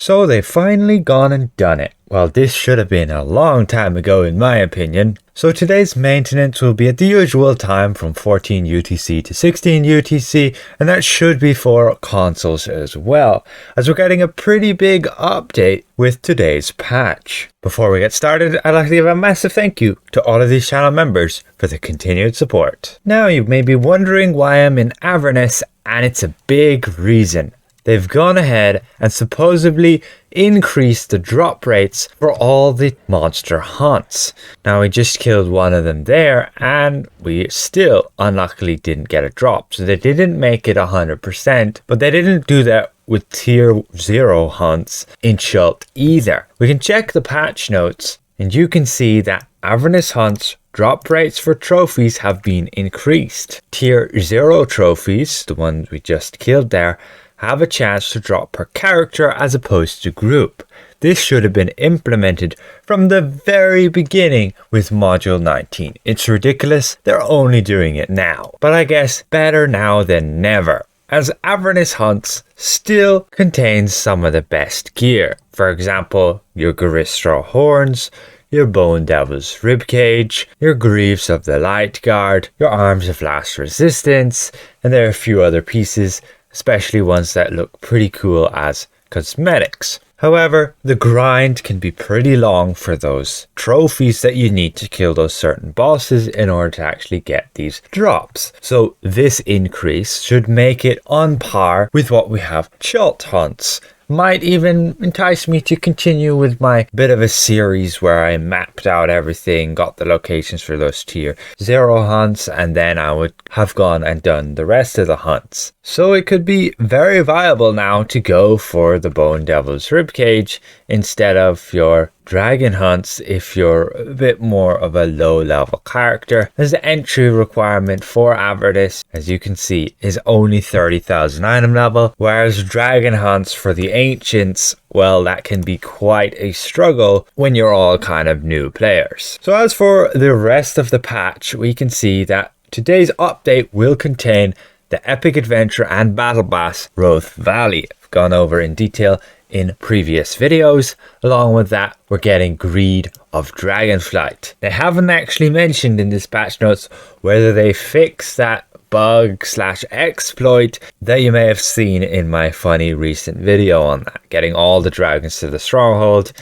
So they've finally gone and done it. Well, this should have been a long time ago in my opinion. So today's maintenance will be at the usual time from 14 UTC to 16 UTC, and that should be for consoles as well, as we're getting a pretty big update with today's patch. Before we get started, I'd like to give a massive thank you to all of these channel members for the continued support. Now you may be wondering why I'm in Avernus, and it's a big reason. They've gone ahead and supposedly increased the drop rates for all the monster hunts. Now we just killed one of them there and we still unluckily didn't get a drop. So they didn't make it 100%, but they didn't do that with tier 0 hunts in Chult either. We can check the patch notes and you can see that Avernus Hunts drop rates for trophies have been increased. Tier 0 trophies, the ones we just killed there, have a chance to drop per character as opposed to group. This should have been implemented from the very beginning with module 19. It's ridiculous they're only doing it now, but I guess better now than never, as Avernus Hunts still contains some of the best gear. For example, your Garistro horns, your Bone Devil's ribcage, your Greaves of the Light Guard, your Arms of Last Resistance, and there are a few other pieces, especially ones that look pretty cool as cosmetics. However, the grind can be pretty long for those trophies that you need to kill those certain bosses in order to actually get these drops. So this increase should make it on par with what we have Chult hunts. Might even entice me to continue with my bit of a series where I mapped out everything, got the locations for those tier 0 hunts, and then I would have gone and done the rest of the hunts. So it could be very viable now to go for the Bone Devil's ribcage instead of your dragon hunts if you're a bit more of a low level character, as the entry requirement for Avernus, as you can see, is only 30,000 item level, whereas dragon hunts for the ancients, well, that can be quite a struggle when you're all kind of new players. So as for the rest of the patch, we can see that today's update will contain the epic adventure and battle pass Rothe Valley. I've gone over in detail in previous videos. Along with that, we're getting Greed of Dragonflight. They haven't actually mentioned in this patch notes whether they fix that bug / exploit that you may have seen in my funny recent video on that, getting all the dragons to the stronghold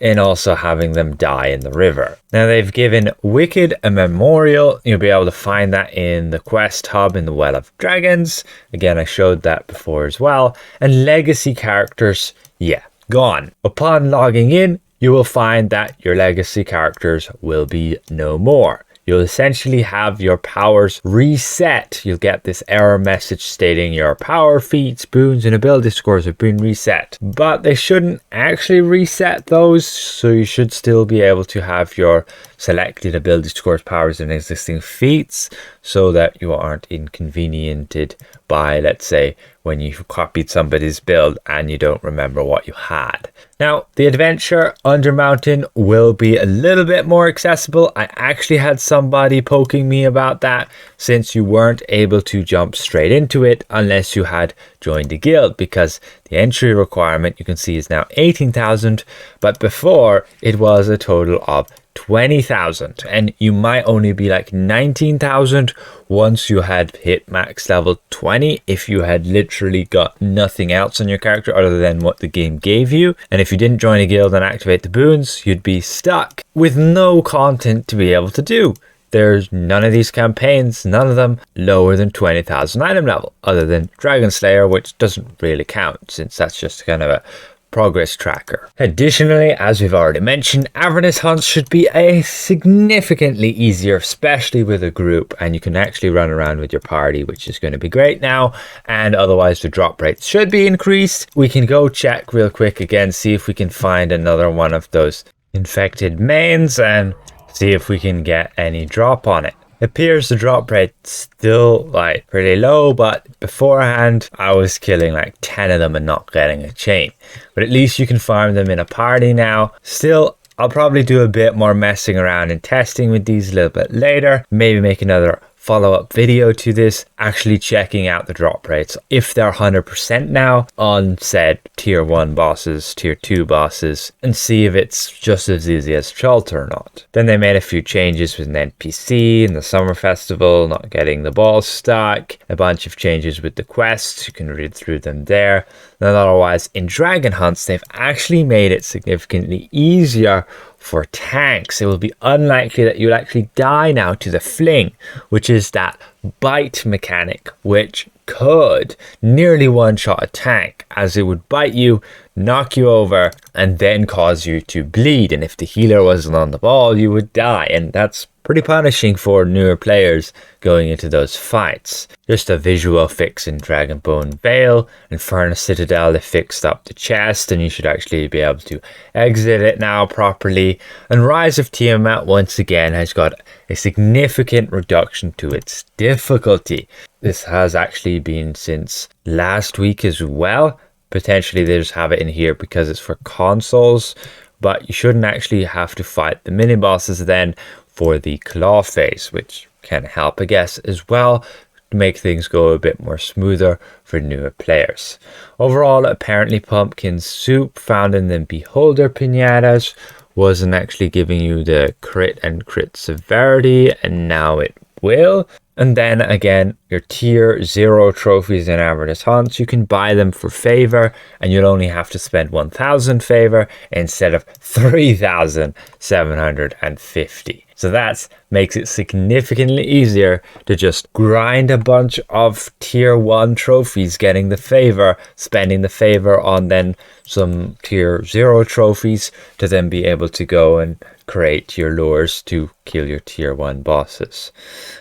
and also having them die in the river. Now they've given Wicked a memorial. You'll be able to find that in the quest hub in the Well of Dragons. Again, I showed that before as well. And legacy characters, yeah, gone. Upon logging in, you will find that your legacy characters will be no more. You'll essentially have your powers reset. You'll get this error message stating your power, feats, boons, and ability scores have been reset. But they shouldn't actually reset those, so you should still be able to have your selected ability scores, powers, and existing feats so that you aren't inconvenienced by, let's say, when you copied somebody's build and you don't remember what you had. Now, the adventure under mountain will be a little bit more accessible. I actually had somebody poking me about that, since you weren't able to jump straight into it unless you had joined a guild, because the entry requirement you can see is now 18,000, but before it was a total of 20,000, and you might only be like 19,000 once you had hit max level 20 if you had literally got nothing else on your character other than what the game gave you. And if you didn't join a guild and activate the boons, you'd be stuck with no content to be able to do. There's none of these campaigns, none of them lower than 20,000 item level, other than Dragon Slayer, which doesn't really count since that's just kind of a progress tracker. Additionally, as we've already mentioned, Avernus Hunts should be a significantly easier, especially with a group, and you can actually run around with your party, which is going to be great now, and otherwise the drop rates should be increased. We can go check real quick again, see if we can find another one of those infected mains and see if we can get any drop on it. Appears the drop rate still like pretty low, but beforehand I was killing like 10 of them and not getting a chain. But at least you can farm them in a party now. Still, I'll probably do a bit more messing around and testing with these a little bit later. Maybe make another follow-up video to this, actually checking out the drop rates, if they're 100% now on said tier 1 bosses, tier 2 bosses, and see if it's just as easy as Chult or not. Then they made a few changes with an NPC in the summer festival, not getting the ball stuck, a bunch of changes with the quests, you can read through them there. And otherwise, in Dragon Hunts, they've actually made it significantly easier for tanks. It will be unlikely that you'll actually die now to the fling, which is that bite mechanic, which could nearly one-shot a tank, as it would bite you, knock you over, and then cause you to bleed. And if the healer wasn't on the ball, you would die. And that's pretty punishing for newer players going into those fights. Just a visual fix in Dragonbone Vale. In Furnace Citadel, they fixed up the chest, and you should actually be able to exit it now properly. And Rise of Tiamat, once again, has got a significant reduction to its difficulty. This has actually been since last week as well. Potentially they just have it in here because it's for consoles, but you shouldn't actually have to fight the mini bosses then for the claw phase, which can help, I guess, as well to make things go a bit more smoother for newer players. Overall, apparently pumpkin soup found in the beholder pinatas wasn't actually giving you the crit and crit severity, and now it will. And then again, your tier 0 trophies in Avernus Hunts, you can buy them for favor, and you'll only have to spend 1,000 favor instead of 3,750. So that makes it significantly easier to just grind a bunch of tier 1 trophies, getting the favor, spending the favor on then some tier 0 trophies to then be able to go and create your lures to kill your tier 1 bosses.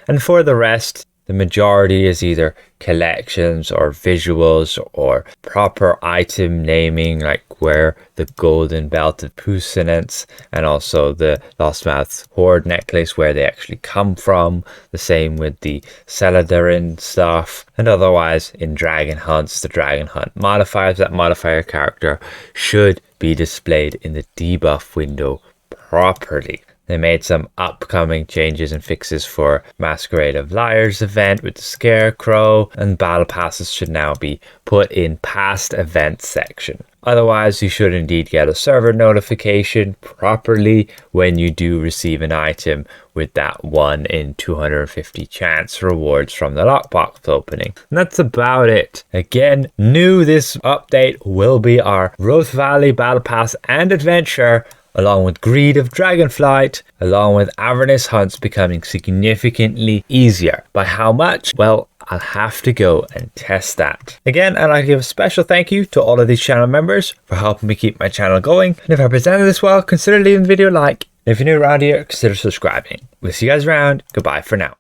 And for the rest, the majority is either collections or visuals or proper item naming, like where the golden belt of Puissance and also the Lostmouth Horde necklace, where they actually come from. The same with the Celadarin stuff. And otherwise, in Dragon Hunts, the Dragon Hunt modifiers, that modifier character should be displayed in the debuff window properly. They made some upcoming changes and fixes for Masquerade of Liars event with the Scarecrow, and battle passes should now be put in past events section. Otherwise, you should indeed get a server notification properly when you do receive an item with that 1 in 250 chance rewards from the lockbox opening. And that's about it. Again, new this update will be our Rothe Valley Battle Pass and Adventure, along with Greed of Dragonflight, along with Avernus Hunts becoming significantly easier. By how much? Well, I'll have to go and test that. Again, I'd like to give a special thank you to all of these channel members for helping me keep my channel going. And if I presented this well, consider leaving the video a like. And if you're new around here, consider subscribing. We'll see you guys around. Goodbye for now.